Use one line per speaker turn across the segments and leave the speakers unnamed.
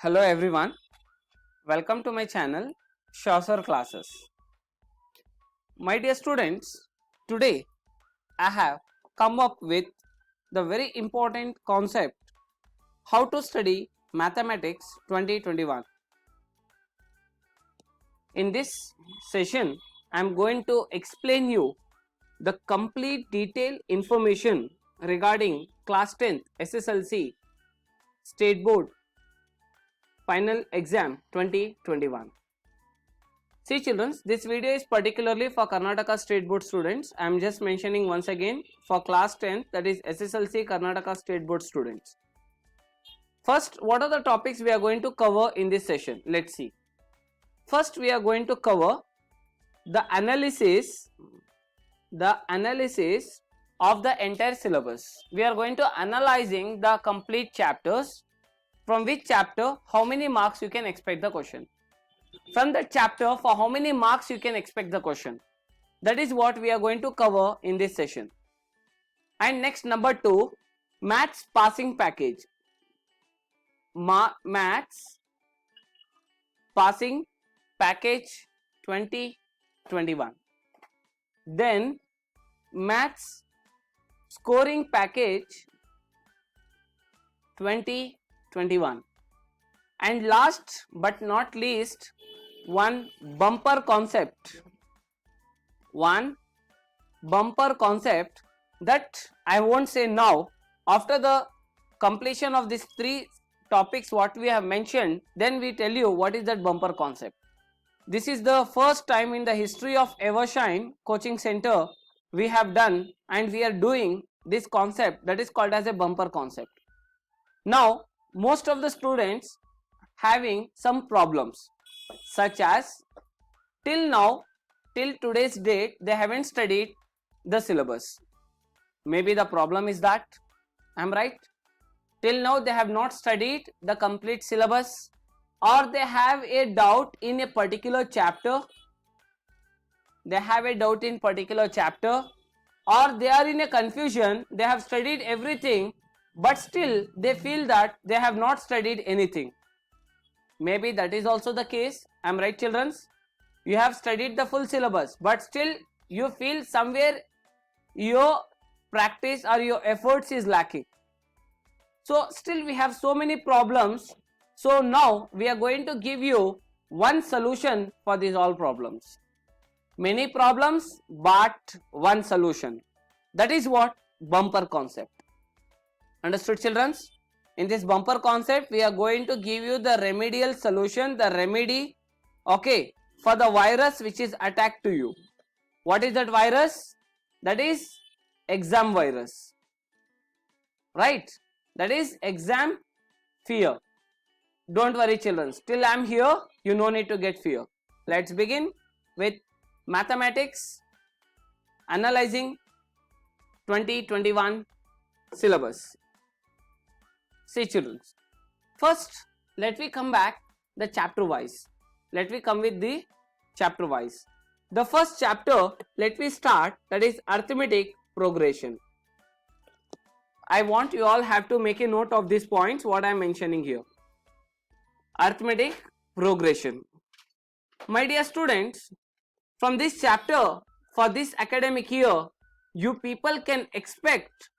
Hello everyone, welcome to my channel Chaucer Classes. My dear students, today I have come up with the very important concept how to study mathematics 2021. In this session I am going to explain you the complete detailed information regarding class 10th SSLC State Board Final Exam 2021. See children, this video is particularly for Karnataka State Board students. I am just mentioning once again for class 10th, that is SSLC Karnataka State Board students. First, what are the topics we are going to cover in this session? Let's see. First, we are going to cover the analysis of the entire syllabus. We are going to analyzing the complete chapters. From which chapter, how many marks you can expect the question. From that chapter, for how many marks you can expect the question. That is what we are going to cover in this session. And next, number 2, maths passing package. Maths passing package 2021. Then maths scoring package 2021. And last but not least, one bumper concept that I won't say now. After the completion of these 3 topics what we have mentioned, then we tell you what is that bumper concept. This is the first time in the history of Evershine Coaching Center we have done, and we are doing this concept that is called as a bumper concept. Now most of the students having some problems, such as till today's date they haven't studied the syllabus. Maybe the problem is that, I am right? Till now they have not studied the complete syllabus, or they have a doubt in a particular chapter. Or they are in a confusion. They have studied everything, but still they feel that they have not studied anything. Maybe that is also the case. I am right children? You have studied the full syllabus, but still you feel somewhere your practice or your efforts is lacking. So still we have so many problems. So now we are going to give you one solution for these all problems. Many problems but one solution. That is what bumper concept. Understood children? In this bumper concept we are going to give you the remedial solution, the remedy, okay, for the virus which is attacked to you. What is that virus? That is exam virus, right? That is exam fear. Don't worry children, still I am here, you no need to get fear. Let's begin with mathematics analyzing 2021 syllabus. See children, first let me come back the chapter wise. The first chapter, let me start, that is arithmetic progression. I want you all have to make a note of these points what I am mentioning here. Arithmetic progression. My dear students, from this chapter for this academic year, you people can expect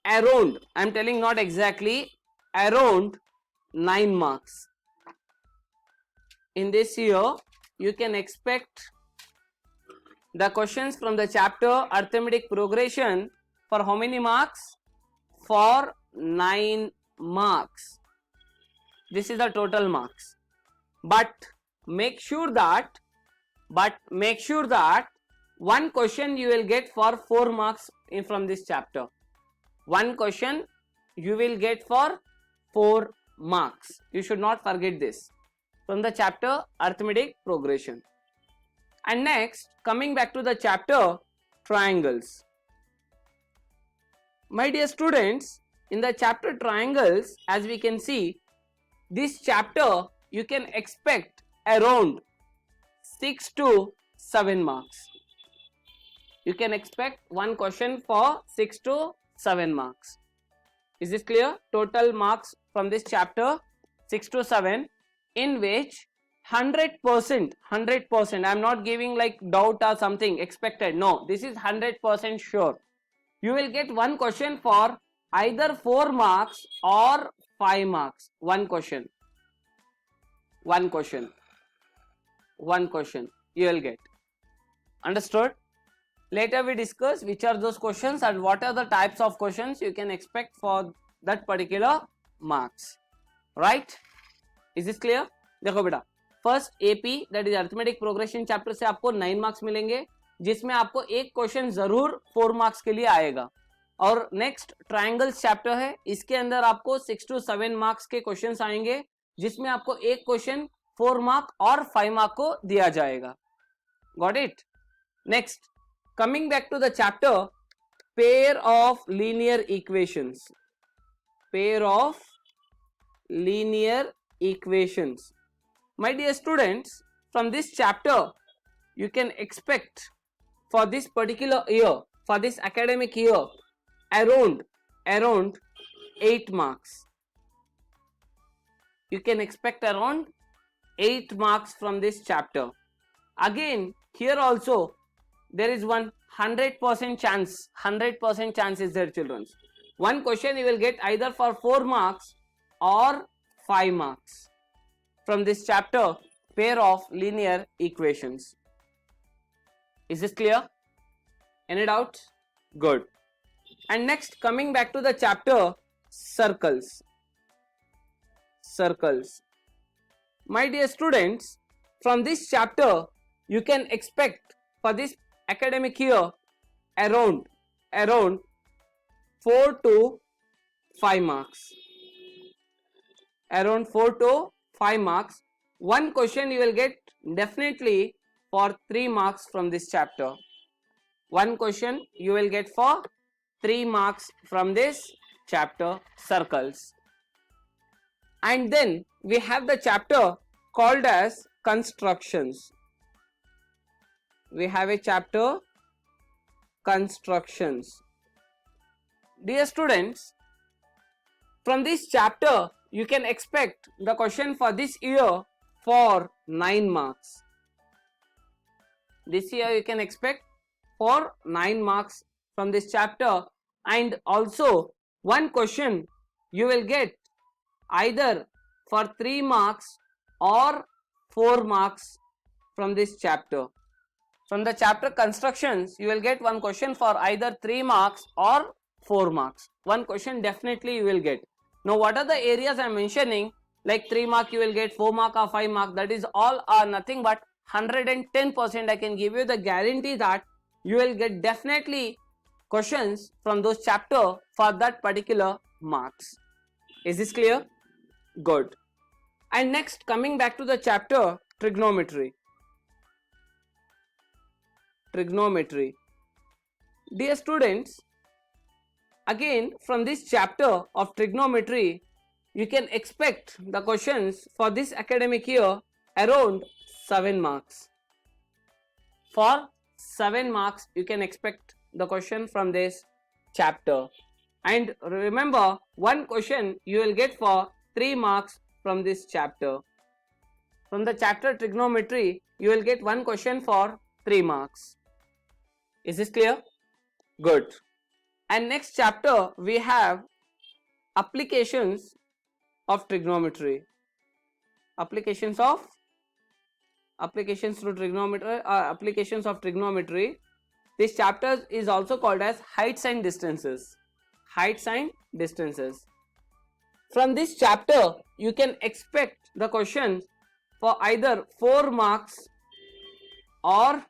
around, I am telling not exactly, around 9 marks. In this year you can expect the questions from the chapter arithmetic progression for how many marks? For 9 marks. This is the total marks. But make sure that one question you will get for 4 marks from this chapter. One question you will get for 4 marks. You should not forget this from the chapter arithmetic progression. And next, coming back to the chapter triangles. My dear students, in the chapter triangles, as we can see, this chapter you can expect around 6 to 7 marks. You can expect one question for 6 to 7 marks. Is this clear? Total marks from this chapter 6 to 7. in which 100%, I'm not giving like doubt or something expected, no, this is 100% sure. You will get one question for either 4 marks or 5 marks. One question you will get. Understood? Later we discuss which are those questions and what are the types of questions you can expect for that particular marks. Right? Is this clear? देखो बेटा, first AP that is arithmetic progression chapter से आपको 9 marks मिलेंगे, जिसमें आपको एक question जरूर 4 marks के लिए आएगा. और नेक्स्ट ट्रायंगल्स चैप्टर है, इसके अंदर आपको 6 to 7 मार्क्स के क्वेश्चंस आएंगे, जिसमें आपको एक क्वेश्चन 4 मार्क और 5 मार्क को दिया जाएगा. Got it? Next, coming back to the chapter pair of linear equations. Pair of linear equations. My dear students, from this chapter you can expect for this particular year, for this academic year, around 8 marks. You can expect around 8 marks from this chapter. Again, here also there is 100% chance is there, children. One question you will get either for 4 marks or 5 marks from this chapter, pair of linear equations. Is this clear? Any doubts? Good. And next, coming back to the chapter circles. My dear students, from this chapter you can expect for this academic year around 4 to 5 marks. Around 4 to 5 marks. One question you will get definitely for 3 marks from this chapter. One question you will get for 3 marks from this chapter, circles. And then we have the chapter called as constructions. We have a chapter constructions. Dear students, from this chapter you can expect the question for this year for 9 marks. This year you can expect for 9 marks from this chapter, and also one question you will get either for 3 marks or 4 marks from this chapter. From the chapter constructions you will get one question for either 3 marks or 4 marks. One question definitely you will get. Now what are the areas I am mentioning, like 3 mark you will get, 4 mark or 5 mark, that is all are nothing but 110%. I can give you the guarantee that you will get definitely questions from those chapter for that particular marks. Is this clear? Good. And next, coming back to the chapter trigonometry. Dear students, again from this chapter of trigonometry you can expect the questions for this academic year around 7 marks. For 7 marks you can expect the question from this chapter. And remember, one question you will get for 3 marks from this chapter. From the chapter trigonometry you will get one question for 3 marks. Is this clear? Good. And next chapter we have applications of trigonometry. Applications of trigonometry. This chapter is also called as heights and distances. From this chapter you can expect the questions for either 4 marks or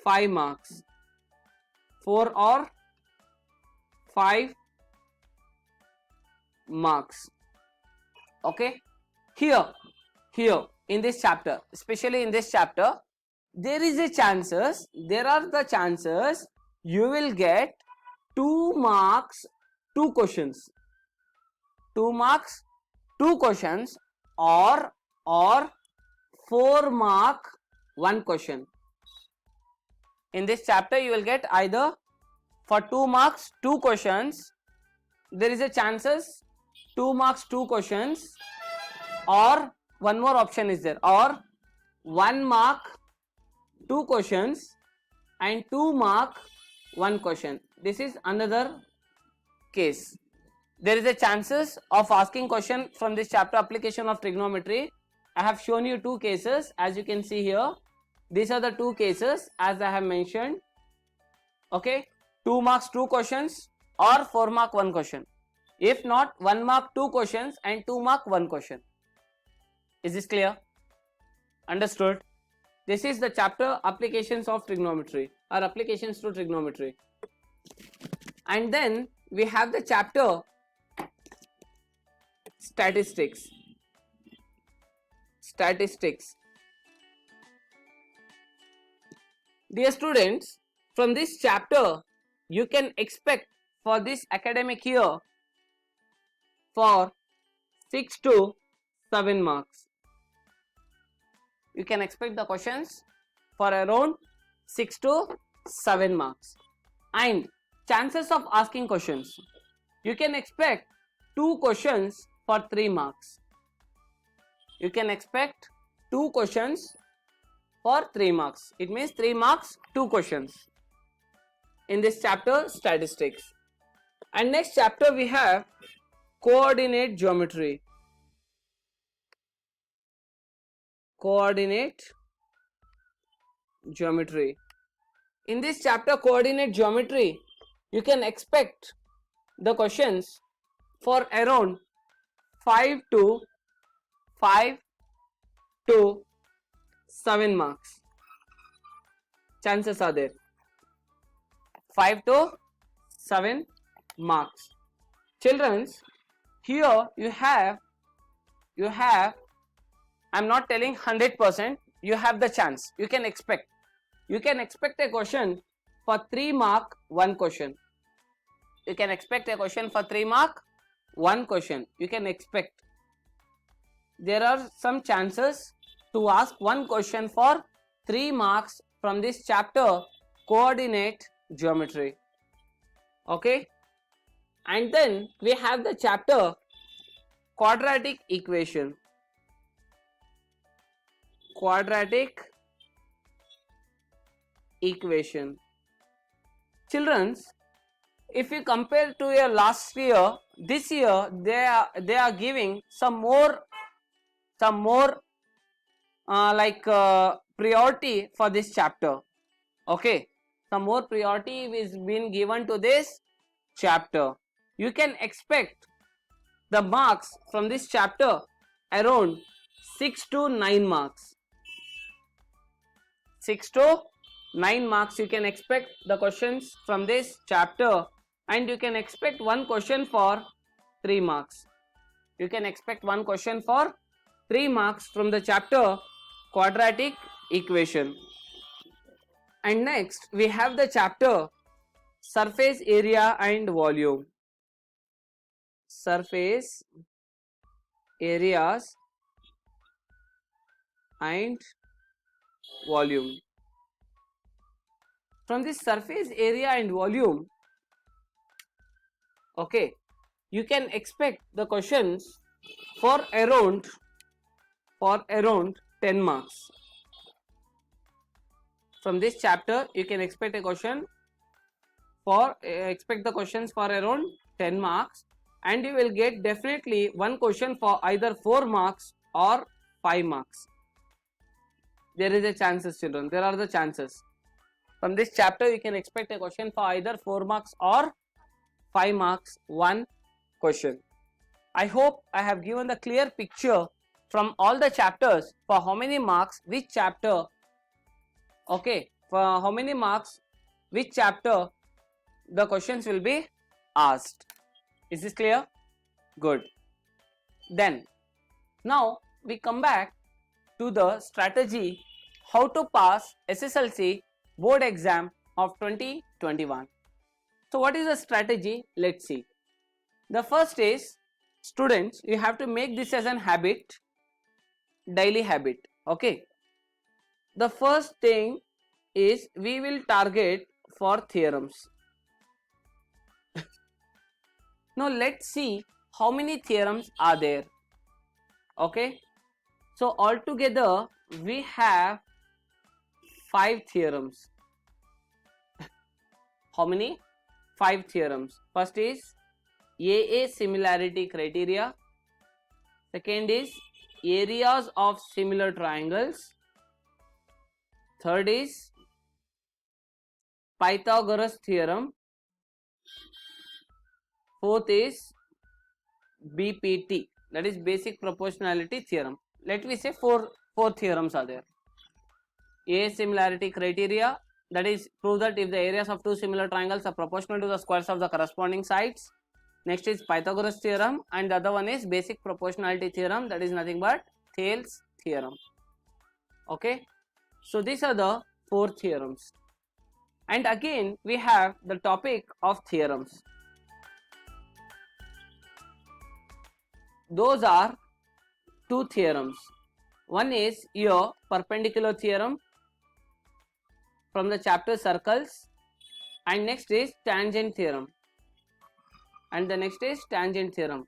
5 marks. 4 or 5 marks. Okay, here in this chapter, especially in this chapter, there are the chances you will get 2 marks 2 questions, 2 marks 2 questions, or 4 mark 1 question. In this chapter you will get either for 2 marks 2 questions, there is a chances 2 marks 2 questions, or one more option is there, or 1 mark 2 questions and 2 mark 1 question. This is another case. There is a chances of asking question from this chapter, application of trigonometry. I have shown you 2 cases, as you can see here. These are the 2 cases as I have mentioned. Okay, 2 marks 2 questions or 4 mark 1 question. If not, 1 mark 2 questions and 2 mark 1 question. Is this clear? Understood? This is the chapter applications of trigonometry or applications to trigonometry. And then we have the chapter statistics. Statistics. Dear students, from this chapter you can expect for this academic year for 6 to 7 marks. You can expect the questions for around 6 to 7 marks. And chances of asking questions, you can expect 2 questions for 3 marks. You can expect 2 questions for 3 marks. It means 3 marks 2 questions in this chapter statistics. And next chapter we have coordinate geometry. Coordinate geometry. In this chapter coordinate geometry, you can expect the questions for around 5 to 7 marks. Chances are there. 5 to 7 marks. Children, here you have, I'm not telling 100%, you have the chance. You can expect a question for 3 mark 1 question. You can expect a question for 3 mark 1 question. You can expect. There are some chances to ask 1 question for 3 marks from this chapter coordinate geometry. Okay, and then we have the chapter quadratic equation. Quadratic equation. Children, if you compare to your last year, this year they are giving some more priority for this chapter. Okay, some more priority is being given to this chapter. You can expect the marks from this chapter around 6 to 9 marks. 6 to 9 marks you can expect the questions from this chapter, and you can expect 1 question for 3 marks. You can expect 1 question for 3 marks from the chapter quadratic equation. And next we have the chapter surface area and volume. Surface areas and volume. From this surface area and volume, okay, you can expect the questions for around 10 marks. From this chapter you can expect a question for expect the questions for around 10 marks, and you will get definitely 1 question for either 4 marks or 5 marks. There is a chances, children. There are the chances. From this chapter you can expect a question for either 4 marks or 5 marks 1 question. I hope I have given the clear picture from all the chapters for how many marks which chapter. Okay, for how many marks which chapter the questions will be asked. Is this clear? Good. Then now we come back to the strategy how to pass SSLC board exam of 2021. So what is the strategy? Let's see. The first is, students, you have to make this as an habit, daily habit. Okay, the first thing is we will target for theorems. Now let's see how many theorems are there. Okay, So altogether we have 5 theorems. How many? 5 theorems. First is AA similarity criteria. Second is areas of similar triangles. Third is Pythagoras theorem. Fourth is BPT, that is basic proportionality theorem. Let me say four theorems are there. A similarity criteria, that is prove that if the areas of two similar triangles are proportional to the squares of the corresponding sides. Next is Pythagoras theorem, and the other one is basic proportionality theorem, that is nothing but Thales theorem. Okay, so these are the 4 theorems. And again we have the topic of theorems. Those are 2 theorems. One is your perpendicular theorem from the chapter circles, and next is tangent theorem, and the next is tangent theorem.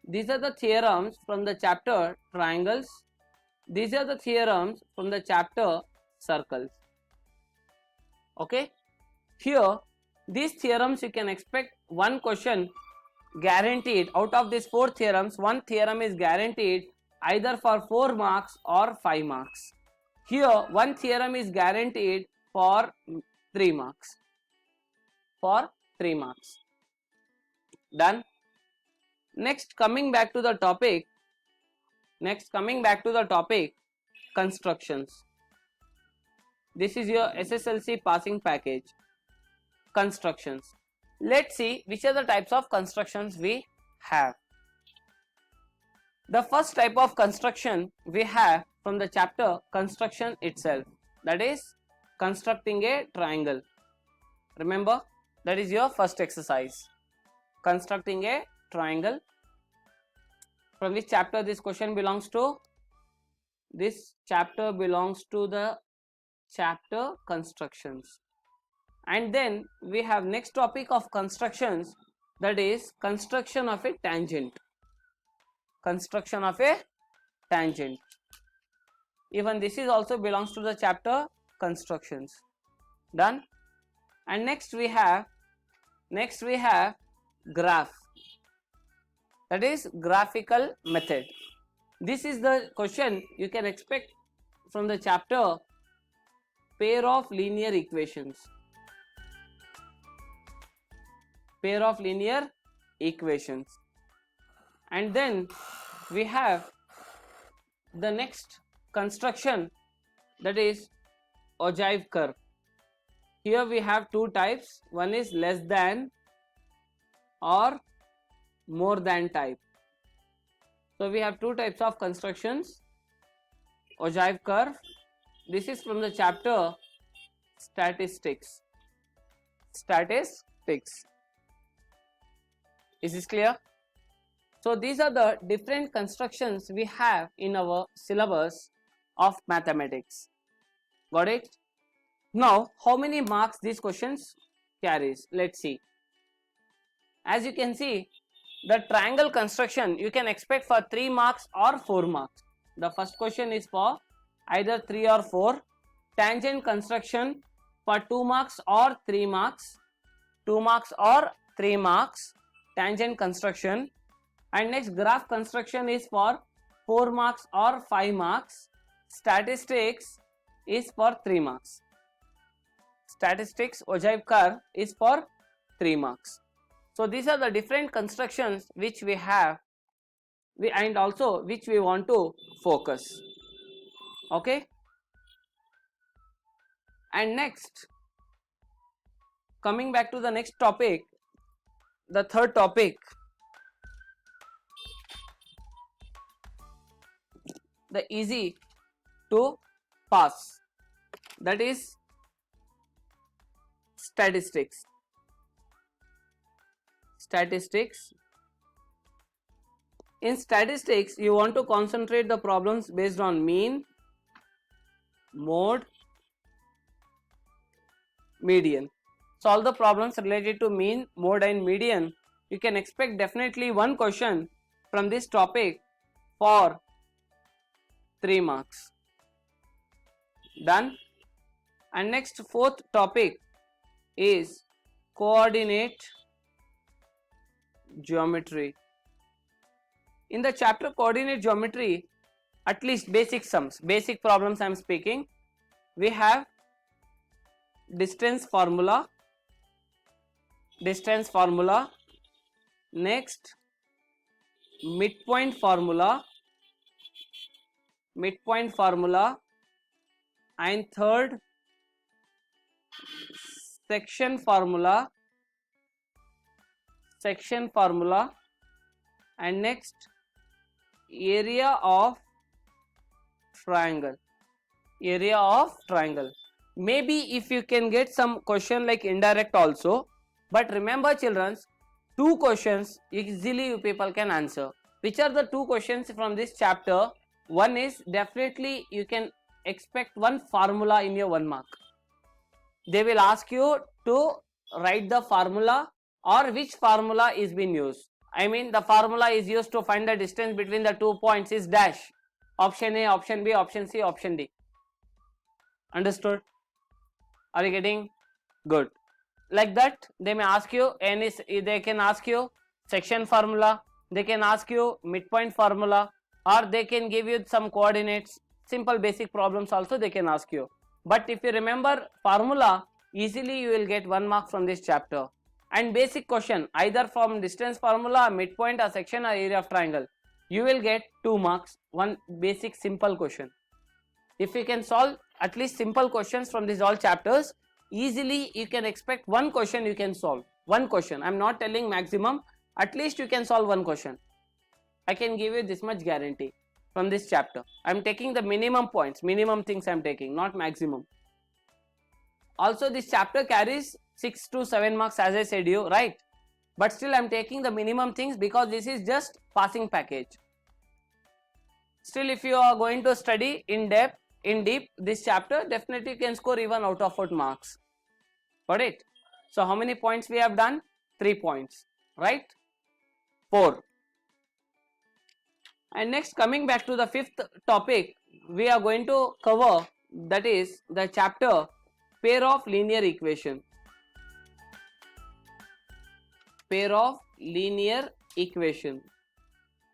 These are the theorems from the chapter triangles. These are the theorems from the chapter circles. Okay, here these theorems you can expect one question guaranteed. Out of these 4 theorems, one theorem is guaranteed either for 4 marks or 5 marks. Here one theorem is guaranteed for 3 marks. For 3 marks. Done. Next, coming back to the topic. Constructions. This is your SSLC passing package. Constructions. Let's see which are the types of constructions we have. The first type of construction we have from the chapter construction itself, that is constructing a triangle. Remember, that is your first exercise. Constructing a triangle. From which chapter this question belongs to? This chapter belongs to the chapter constructions. And then we have next topic of constructions, that is construction of a tangent. Construction of a tangent. Even this is also belongs to the chapter constructions. Done. And next we have graph, that is graphical method. This is the question you can expect from the chapter pair of linear equations. Pair of linear equations. And then we have the next construction, that is ogive curve. Here we have 2 types. One is less than or more than type. So we have 2 types of constructions. Ogive curve. This is from the chapter statistics. Statistics. Is this clear? So these are the different constructions we have in our syllabus of mathematics. Got it? Now, how many marks these questions carries? Let's see. As you can see, the triangle construction you can expect for 3 marks or 4 marks. The first question is for either 3 or 4. Tangent construction for 2 marks or 3 marks. 2 marks or 3 marks. Tangent construction. And next graph construction is for 4 marks or 5 marks. Statistics is for 3 marks. Statistics ogive curve is for 3 marks. So these are the different constructions which we have, and also which we want to focus. Okay. And next, coming back to the next topic, the third topic, the easy to pass, that is statistics. Statistics. In statistics, you want to concentrate the problems based on mean, mode, median. Solve the problems related to mean, mode and median. You can expect definitely one question from this topic for 3 marks. Done. And next, fourth topic is coordinate geometry. In the chapter coordinate geometry, at least basic sums, basic problems I am speaking, we have distance formula, next midpoint formula, and third section formula, and next area of triangle. Maybe if you can get some question like indirect also, but remember children, 2 questions easily you people can answer. Which are the 2 questions from this chapter? One is definitely you can expect one formula in your 1 mark. They will ask you to write the formula or which formula is being used. I mean the formula is used to find the distance between the 2 points is dash. Option A, option B, option C, option D. Understood? Are you getting? Good. Like that they may ask you, and they can ask you section formula, they can ask you midpoint formula, or they can give you some coordinates. Simple basic problems also they can ask you. But if you remember formula, easily you will get 1 mark from this chapter. And basic question either from distance formula, midpoint, or section, or area of triangle, you will get 2 marks. One basic simple question. If you can solve at least simple questions from these all chapters, easily you can expect 1 question you can solve. 1 question. I am not telling maximum. At least you can solve 1 question. I can give you this much guarantee from this chapter. I am taking the minimum points, minimum things I am taking, not maximum. Also this chapter carries 6 to 7 marks as I said you, right? But still I am taking the minimum things because this is just passing package. Still if you are going to study in deep this chapter, definitely you can score even out of 4 marks. Got it? So how many points we have done? 3 points, right? 4. And next, coming back to the 5th topic, we are going to cover, that is the chapter pair of linear equation.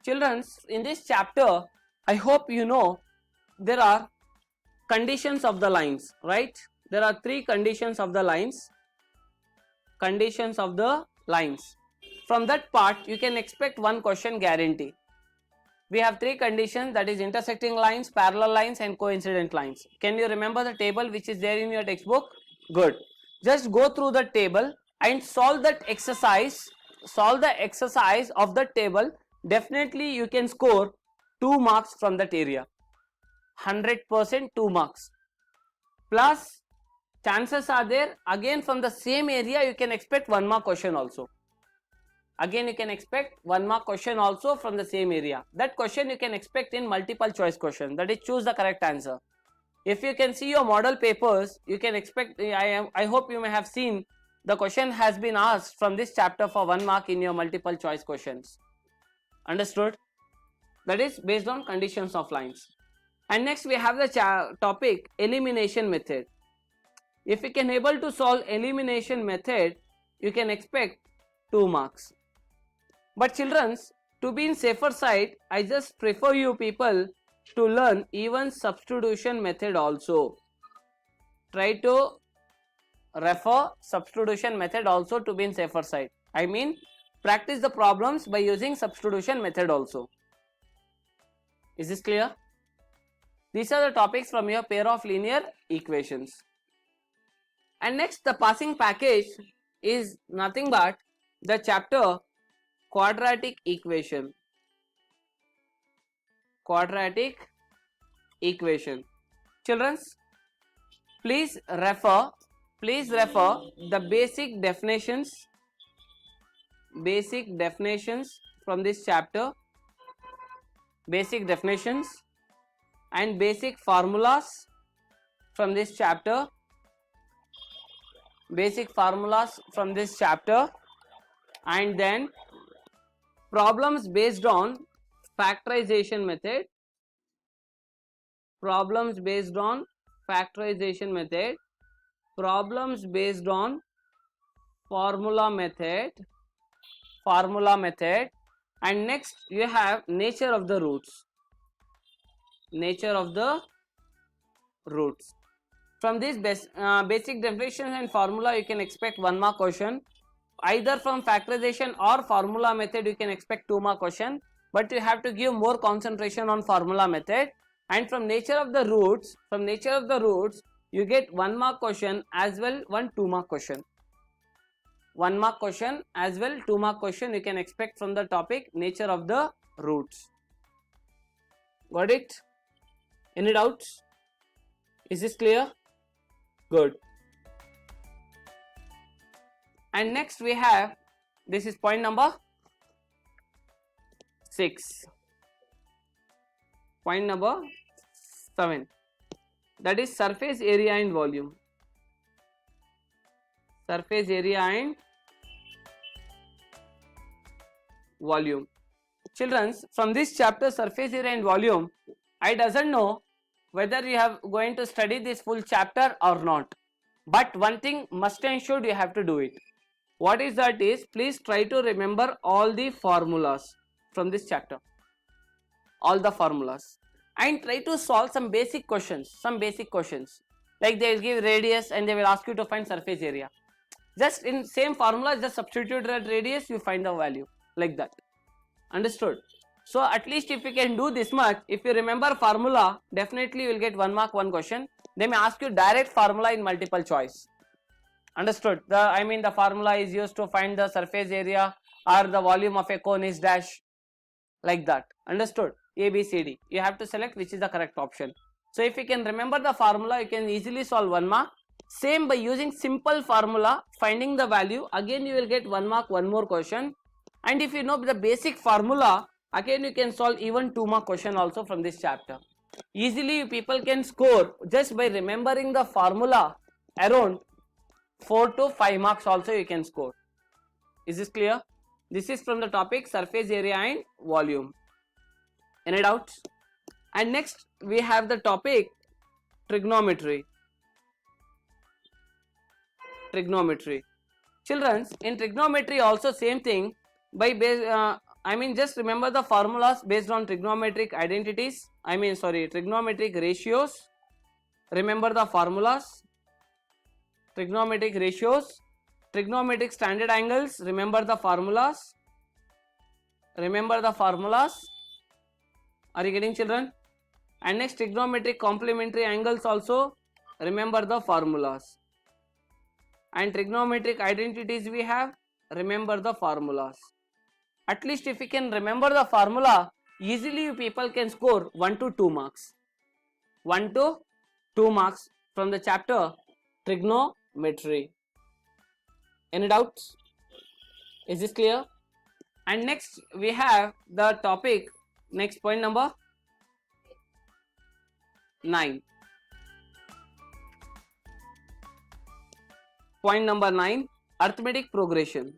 Children, in this chapter, I hope you know there are conditions of the lines, right? There are 3 conditions of the lines. From that part, you can expect 1 question guarantee. We have 3 conditions, that is intersecting lines, parallel lines, and coincident lines. Can you remember the table which is there in your textbook? Good. Just go through the table and solve that exercise. Solve the exercise of the table. Definitely you can score 2 marks from that area. 100% 2 marks. Plus chances are there again from the same area you can expect 1 mark question also. Again you can expect 1 mark question also from the same area. That question you can expect in multiple choice question, that is choose the correct answer. If you can see your model papers, you can expect, I hope you may have seen the question has been asked from this chapter for 1 mark in your multiple choice questions. Understood? That is based on conditions of lines. And next we have the topic elimination method. If you can able to solve elimination method, you can expect 2 marks. But children, to be in safer side, I just prefer you people to learn even substitution method also. Try to refer substitution method also to be in safer side. I mean practice the problems by using substitution method also. Is this clear? These are the topics from your pair of linear equations. And next, the passing package is nothing but the chapter quadratic equation. Children, please refer the basic definitions from this chapter, and basic formulas from this chapter, and then problems based on factorization method problems based on factorization method, problems based on formula method, and next you have nature of the roots. From these basic definitions and formula you can expect 1 mark question. Either from factorization or formula method you can expect 2 mark question, but you have to give more concentration on formula method. And from nature of the roots you get 1 mark question as well 1 2 mark question. 1 mark question as well 2 mark question you can expect from the topic nature of the roots. Got it? Any doubts? Is this clear? Good. And next we have, this is point number 6. Point number 7, that is surface area and volume. Surface area and volume. Children, from this chapter surface area and volume, I doesn't know whether you have going to study this full chapter or not, but one thing must and should you have to do it. What is that is, please try to remember all the formulas from this chapter, all the formulas, and try to solve some basic questions, like they will give radius and they will ask you to find surface area. Just in same formula, just substitute that radius, you find the value, like that. Understood? So at least if you can do this much, if you remember formula, definitely you will get 1 mark 1 question. They may ask you direct formula in multiple choice. Understood? The formula is used to find the surface area or the volume of a cone is dash, like that. Understood? A, B, C, D. You have to select which is the correct option. So if you can remember the formula, you can easily solve 1 mark. Same by using simple formula, finding the value, again you will get 1 mark 1 more question. And if you know the basic formula, again you can solve even 2 mark question also from this chapter. Easily people can score just by remembering the formula around 4 to 5 marks also you can score. Is this clear? This is from the topic surface area and volume. Any doubts? And next we have the topic trigonometry. Children, in trigonometry also same thing, by just remember the formulas based on trigonometric identities, trigonometric ratios. Remember the formulas, trigonometric ratios, trigonometric standard angles, remember the formulas. Are you getting, children? And next trigonometric complementary angles also, remember the formulas. And trigonometric identities we have, remember the formulas. At least if you can remember the formula, easily you people can score 1 to 2 marks. 1 to 2 marks from the chapter trigonometry. Any doubts? Is this clear? And next we have the topic, next point number 9. Point number 9, arithmetic progression.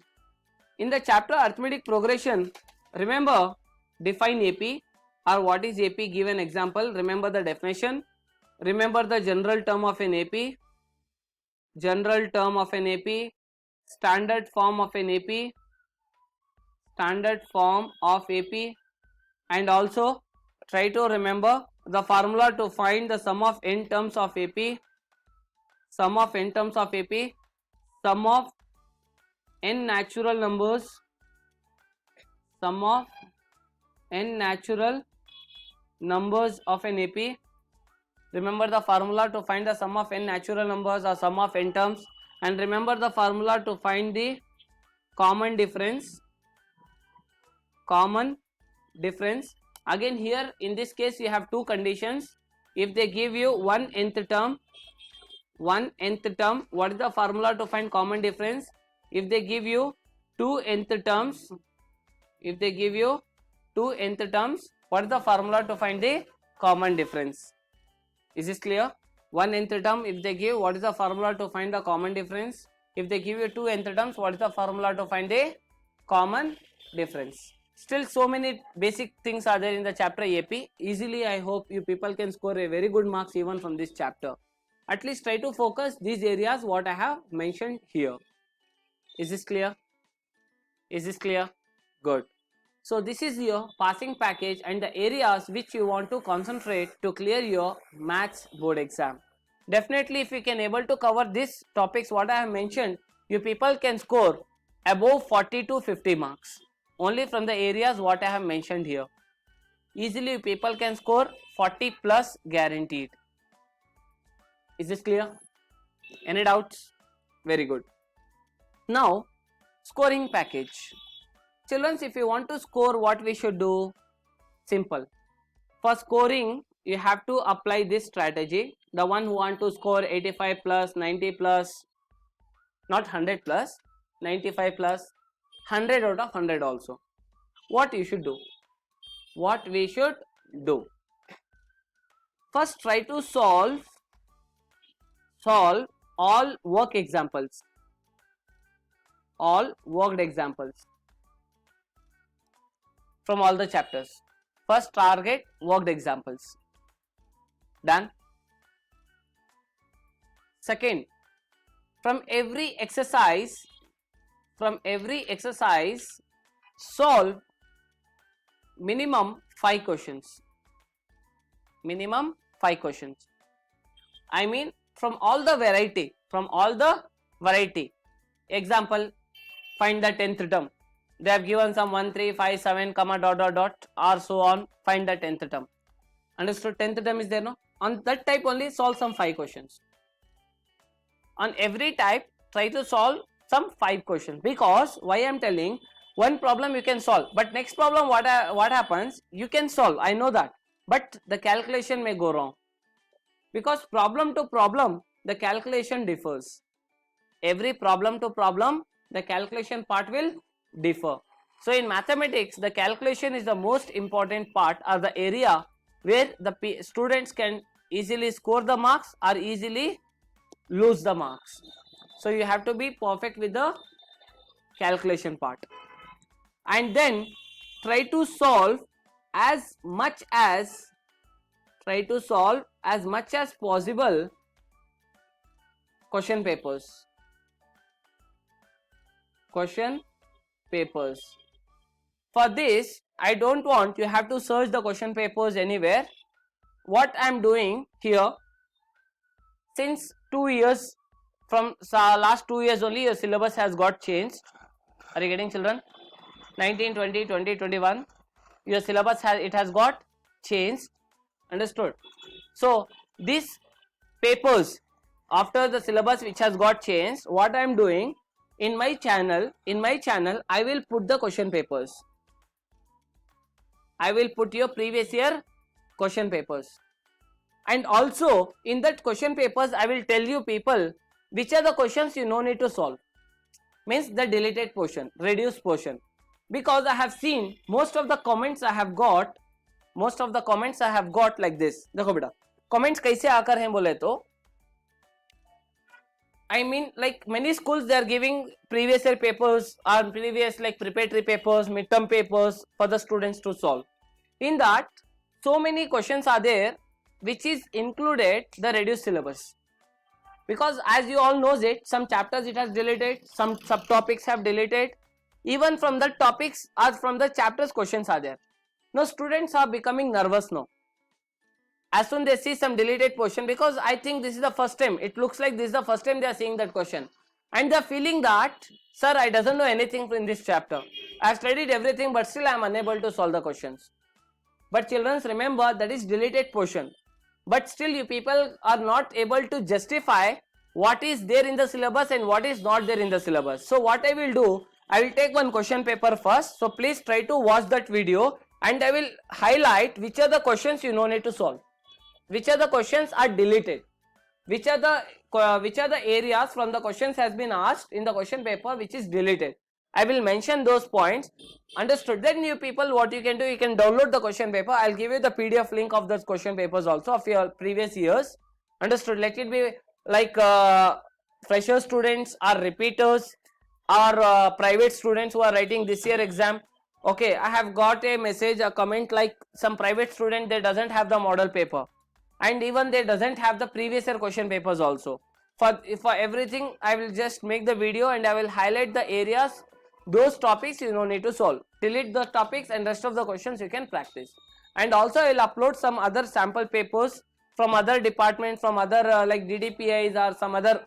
In the chapter arithmetic progression, remember define AP or what is AP, give an example, remember the definition, remember the general term of an AP, standard form of an AP, and also try to remember the formula to find the sum of n terms of AP, sum of n natural numbers, of an AP. Remember the formula to find the sum of n natural numbers or sum of n terms, and remember the formula to find the common difference. Again here in this case you have two conditions. If they give you one nth term, what is the formula to find common difference? If they give you two nth terms, what is the formula to find the common difference? Is this clear? One nth term if they give, what is the formula to find the common difference? If they give you two nth terms, what is the formula to find the common difference? Still so many basic things are there in the chapter AP. Easily I hope you people can score a very good marks even from this chapter. At least try to focus these areas what I have mentioned here. Is this clear? Is this clear? Good. So this is your passing package and the areas which you want to concentrate to clear your maths board exam. Definitely if you can able to cover these topics what I have mentioned, you people can score above 40 to 50 marks. Only from the areas what I have mentioned here. Easily you people can score 40 plus guaranteed. Is this clear? Any doubts? Very good. Now scoring package. Children, if you want to score, what we should do? Simple. For scoring, you have to apply this strategy. The one who want to score 85 plus, 90 plus, not 100 plus, 95 plus, 100 out of 100 also. What you should do? What we should do? First, try to solve all work examples. All worked examples from all the chapters. First, target worked examples. Done. Second, from every exercise, solve minimum 5 questions. Minimum 5 questions. I mean from all the variety. Example, find the 10th term. They have given some 1, 3, 5, 7, comma, dot, dot, dot, or so on. Find the 10th term. Understood? 10th term is there, no? On that type only, solve some 5 questions. On every type, try to solve some 5 questions. Because, why I am telling, one problem you can solve. But next problem, what happens? You can solve, I know that. But the calculation may go wrong. Because problem to problem, the calculation differs. Every problem to problem, the calculation part will differ. So in mathematics, the calculation is the most important part, or the area where the students can easily score the marks or easily lose the marks. So you have to be perfect with the calculation part. And then try to solve as much as possible question papers. For this, I don't want you have to search the question papers anywhere. What I am doing here, since 2 years, from last 2 years only, your syllabus has got changed. Are you getting, children? 19, 20, 20, 21. Your syllabus has got changed. Understood? So these papers after the syllabus which has got changed, what I am doing in my channel, I will put the question papers. I will put your previous year question papers. And also in that question papers, I will tell you people which are the questions you no need to solve. Means the deleted portion, reduced portion. Because I have seen most of the comments I have got like this. देखो बेटा, comments कैसे आकर हैं बोले तो, I mean like many schools they are giving previous year papers or previous like preparatory papers, midterm papers for the students to solve. In that, so many questions are there which is included the reduced syllabus. Because as you all knows it, some chapters it has deleted, some subtopics have deleted. Even from the topics or from the chapters questions are there. Now students are becoming nervous now. As soon they see some deleted portion, because I think this is the first time, it looks like this is the first time they are seeing that question. And they are feeling that, sir, I doesn't know anything in this chapter. I have studied everything but still I am unable to solve the questions. But children, remember that is deleted portion. But still you people are not able to justify what is there in the syllabus and what is not there in the syllabus. So what I will do, I will take one question paper first. So please try to watch that video and I will highlight which are the questions you no need to solve. Which are the questions are deleted. Which are the areas from the questions has been asked in the question paper which is deleted. I will mention those points. Understood? Then you people what you can do, you can download the question paper. I will give you the PDF link of those question papers also of your previous years. Understood? Let it be like fresher students or repeaters or private students who are writing this year exam. Okay, I have got a message, a comment like some private student, they doesn't have the model paper and even they doesn't have the previous year question papers also. For everything I will just make the video and I will highlight the areas, those topics you don't need to solve. Delete the topics and rest of the questions you can practice. And also I will upload some other sample papers from other departments, from other like DDPIs or some other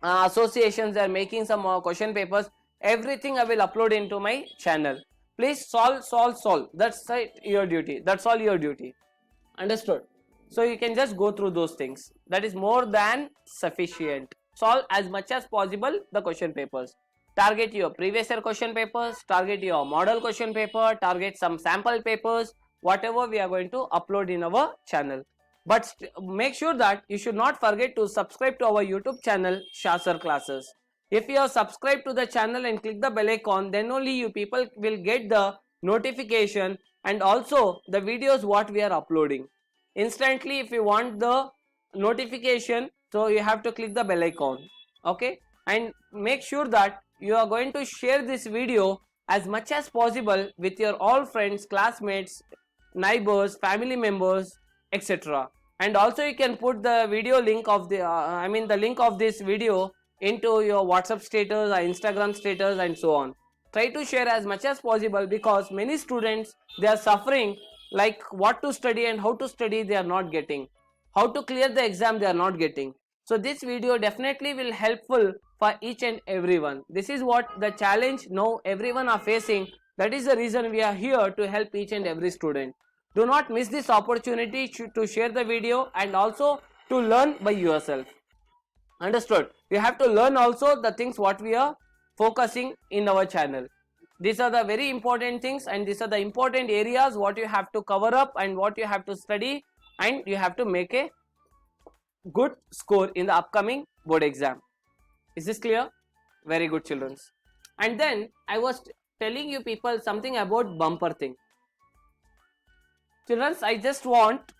associations. They are making some question papers. Everything I will upload into my channel. Please solve. That's your duty. That's all your duty. Understood? So you can just go through those things. That is more than sufficient. Solve as much as possible the question papers. Target your previous year question papers, target your model question paper, target some sample papers, whatever we are going to upload in our channel. But make sure that you should not forget to subscribe to our YouTube channel Shah Sir Classes. If you are subscribed to the channel and click the bell icon, then only you people will get the notification and also the videos what we are uploading instantly. If you want the notification, so you have to click the bell icon. Okay, and make sure that you are going to share this video as much as possible with your all friends, classmates, neighbors, family members, etc. And also you can put the video link of the the link of this video into your WhatsApp status or Instagram status and so on. Try to share as much as possible because many students, they are suffering like what to study and how to study they are not getting, how to clear the exam they are not getting. So this video definitely will helpful for each and everyone. This is what the challenge now everyone are facing. That is the reason we are here to help each and every student. Do not miss this opportunity to share the video and also to learn by yourself. Understood? You have to learn also the things what we are focusing in our channel. These are the very important things and these are the important areas what you have to cover up and what you have to study, and you have to make a good score in the upcoming board exam. Is this clear? Very good, children. And then I was telling you people something about bumper thing. Children, I just want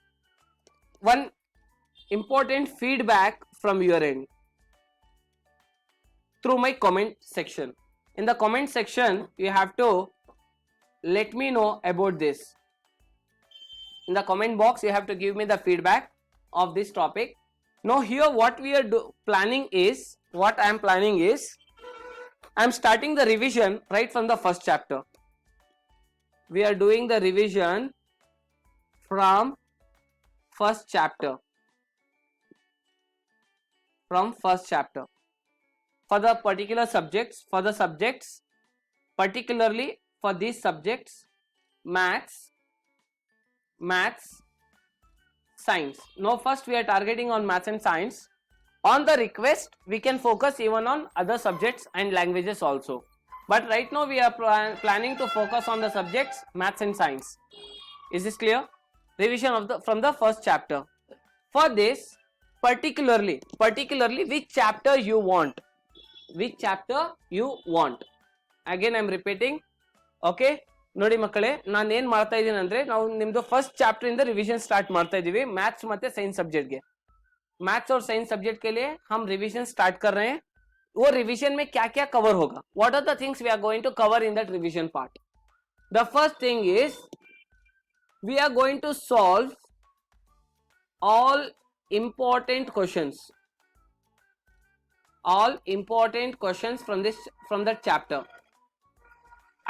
one important feedback from your end through my comment section. In the comment section, you have to let me know about this. In the comment box, you have to give me the feedback of this topic. Now here what we are planning is, what I am planning is, I am starting the revision right from the first chapter. We are doing the revision from first chapter. From first chapter. For the particular subjects, particularly for these subjects, maths, science. Now first we are targeting on maths and science. On the request, we can focus even on other subjects and languages also. But right now we are planning to focus on the subjects maths and science. Is this clear? Revision of from the first chapter. For this, particularly which chapter you want. Which chapter you want. Again I am repeating. Okay, ನೋಡಿ ಮಕ್ಕಳೇ, ನಾನು ಏನು ಮಾಡ್ತಾ ಇದ್ದೀನಿ ಅಂದ್ರೆ, ನಾವು ನಿಮ್ದು first chapter ಇಂದ रिवीजन स्टार्ट ಮಾಡ್ತಾ ಇದೀವಿ मैथ्स ಮತ್ತೆ साइंस सब्जेक्ट के. मैथ्स और साइंस सब्जेक्ट के लिए हम रिवीजन स्टार्ट कर रहे हैं. वो रिवीजन में क्या क्या कवर होगा, what are the things we are going to cover in that revision part. The first thing is we are going to solve all important questions from that chapter,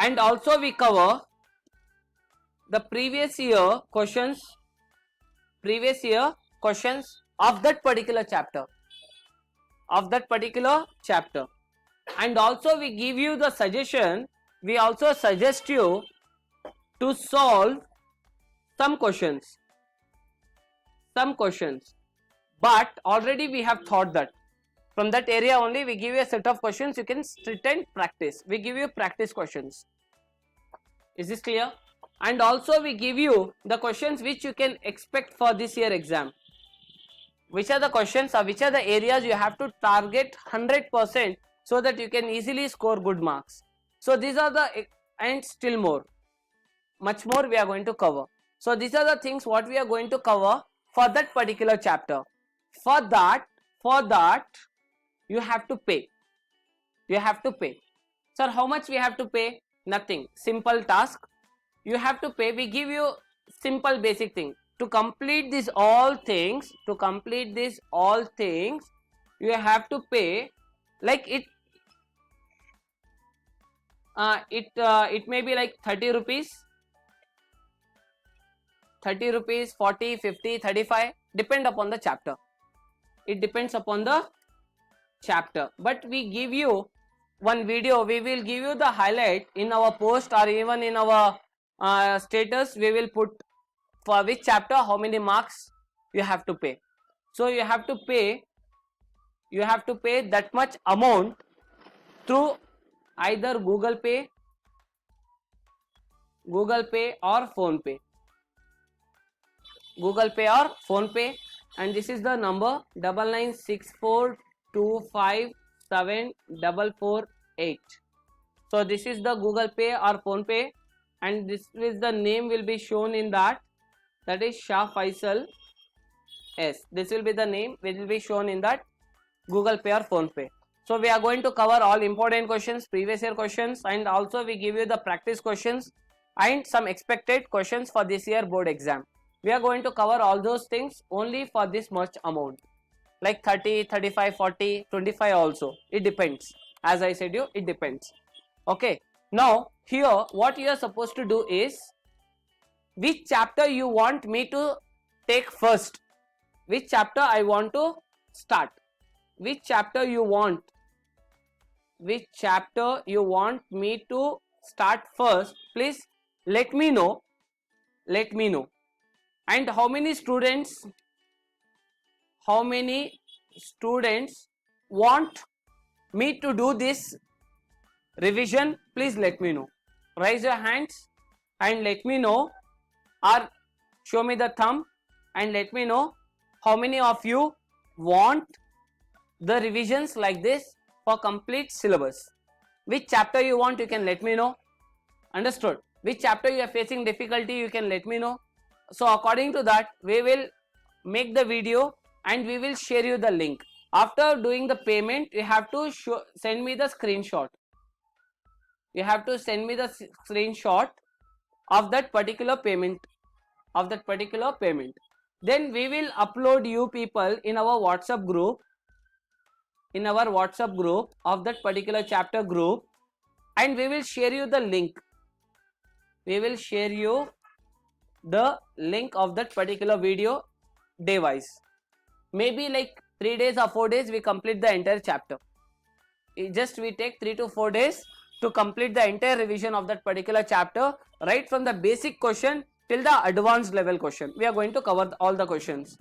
and also we cover the previous year questions of that particular chapter, and also we give you the suggestion. We also suggest you to solve some questions, but already we have thought that from that area only we give you a set of questions, you can sit and practice. We give you practice questions. Is this clear? And also we give you the questions which you can expect for this year exam. Which are the questions or which are the areas you have to target 100% so that you can easily score good marks. So these are the, and still more, much more we are going to cover. So these are the things what we are going to cover for that particular chapter. For that you have to pay. Sir, how much we have to pay? nothing, simple task. You have to pay. We give you simple basic thing. To complete these all things, you have to pay, like it may be like 30 rupees, 40, 50, 35, depend upon the chapter. It depends upon the chapter. But we give you one video, we will give you the highlight in our post or even in our status. We will put for which chapter how many marks you have to pay. So you have to pay that much amount through either Google Pay or Phone Pay. And this is the number 9964257448. So this is the Google Pay or Phone Pay, and this is the name will be shown in that is Shah Faisal S. This will be the name which will be shown in that Google Pay or Phone Pay. So we are going to cover all important questions, previous year questions, and also we give you the practice questions and some expected questions for this year board exam. We are going to cover all those things only for this much amount, like 30, 35, 40, 25 also. It depends. As I said you, it depends. Okay. Now here what you are supposed to do is, which chapter you want me to take first, which chapter I want to start, which chapter you want me to start first, please let me know. And how many students want me to do this revision, please let me know. Raise your hands and let me know, or show me the thumb and let me know how many of you want the revisions like this for complete syllabus. Which chapter you want, you can let me know. Understood? Which chapter you are facing difficulty, you can let me know. So according to that, we will make the video and we will share you the link. After doing the payment, you have to send me the screenshot. You have to send me the screenshot of that particular payment. Then we will upload you people in our WhatsApp group. Of that particular chapter group, and we will share you the link. The link of that particular video day wise. Maybe like 3 days or 4 days we complete the entire chapter. We take 3 to 4 days to complete the entire revision of that particular chapter, right from the basic question till the advanced level question. We are going to cover all the questions.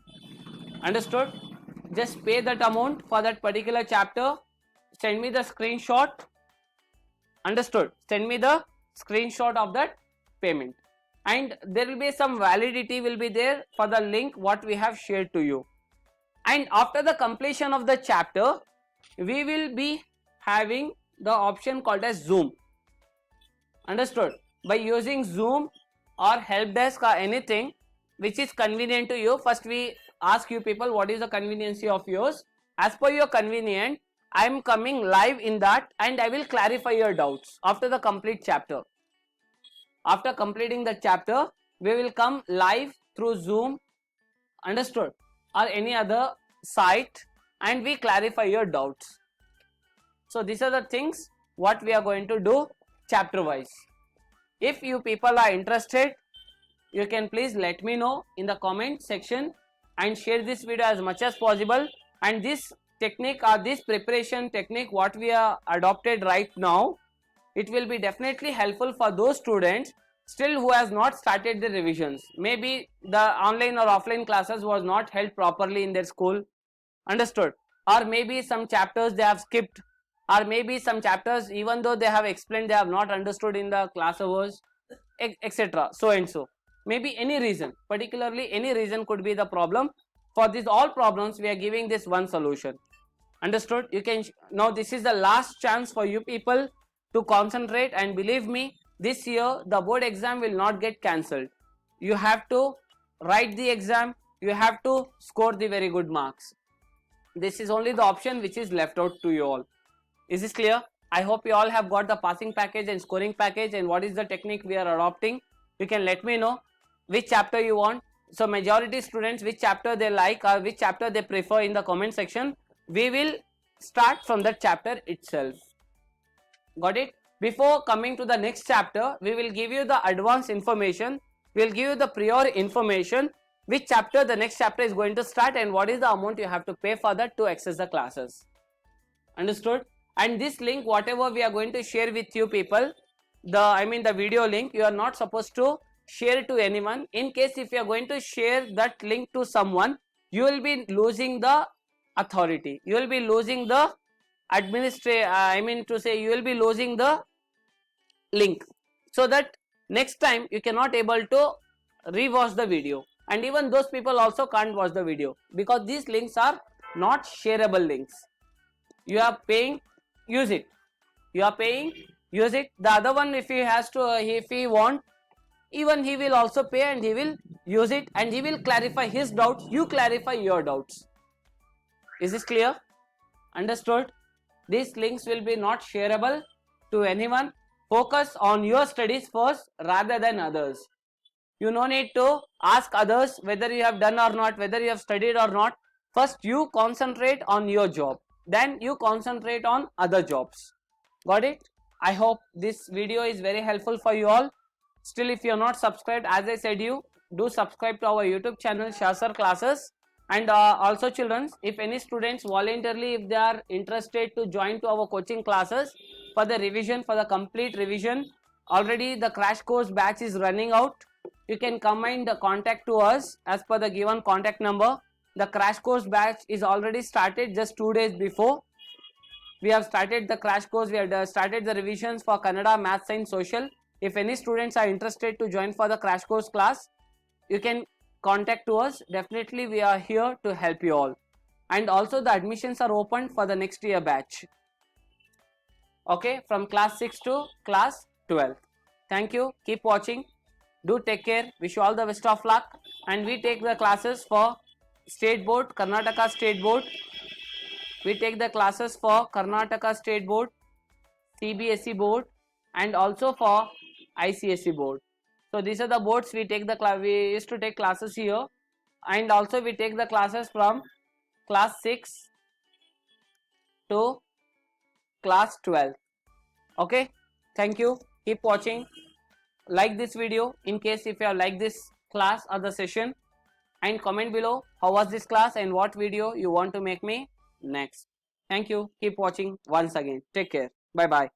Understood? Just pay that amount for that particular chapter. Send me the screenshot. Understood? Send me the screenshot of that payment, and there will be some validity will be there for the link what we have shared to you. And after the completion of the chapter, we will be having the option called as Zoom. Understood? By using Zoom or help desk or anything which is convenient to you, first we ask you people what is the convenience of yours. As per your convenient, I am coming live in that and I will clarify your doubts after the complete chapter. After completing the chapter, we will come live through Zoom, understood, or any other site, and we clarify your doubts. So these are the things what we are going to do chapter wise. If you people are interested, you can please let me know in the comment section and share this video as much as possible. And this technique or this preparation technique what we are adopted right now, it will be definitely helpful for those students still who has not started the revisions. Maybe the online or offline classes was not held properly in their school, understood, or maybe some chapters they have skipped, or maybe some chapters even though they have explained they have not understood in the class hours, etc. So and so, maybe any reason, particularly any reason could be the problem. For these all problems we are giving this one solution, understood. You can now, this is the last chance for you people to concentrate, and believe me, this year the board exam will not get cancelled. You have to write the exam, you have to score the very good marks. This is only the option which is left out to you all. Is this clear? I hope you all have got the passing package and scoring package, and what is the technique we are adopting. You can let me know which chapter you want. So majority students which chapter they like or which chapter they prefer in the comment section. We will start from that chapter itself. Got it? Before coming to the next chapter, we will give you the advanced information. We will give you the prior information, which chapter the next chapter is going to start and what is the amount you have to pay for that to access the classes. Understood? And this link, whatever we are going to share with you people, the video link, you are not supposed to share to anyone. In case if you are going to share that link to someone, you will be losing the authority. You will be losing the you will be losing the link, so that next time you cannot able to rewatch the video, and even those people also can't watch the video because these links are not shareable links. You are paying, use it. You are paying, use it. The other one, if he has to, if he want, even he will also pay and he will use it and he will clarify his doubts. You clarify your doubts. Is this clear? Understood? These links will be not shareable to anyone. Focus on your studies first rather than others. You no need to ask others whether you have done or not, whether you have studied or not. First you concentrate on your job, then you concentrate on other jobs. Got it? I hope this video is very helpful for you all. Still, if you are not subscribed, as I said, you do subscribe to our YouTube channel Shah Sir Classes. And also children, if any students voluntarily, if they are interested to join to our coaching classes for the revision, for the complete revision, already the crash course batch is running out. You can come and contact to us as per the given contact number. The crash course batch is already started just 2 days before. We have started the crash course. We have started the revisions for Kannada, Math, Science, Social. If any students are interested to join for the crash course class, you can contact to us. Definitely we are here to help you all. And also the admissions are open for the next year batch. Okay, from class 6 to class 12. Thank you. Keep watching. Do take care. Wish you all the best of luck. And we take the classes for State Board, Karnataka State Board. We take the classes for Karnataka State Board, CBSE Board, and also for ICSE Board. So these are the boards we take the class. We used to take classes here, and also we take the classes from class 6 to class 12. Okay, thank you. Keep watching. Like this video in case if you have liked this class or the session, and comment below how was this class and what video you want to make me next. Thank you. Keep watching once again. Take care. Bye bye.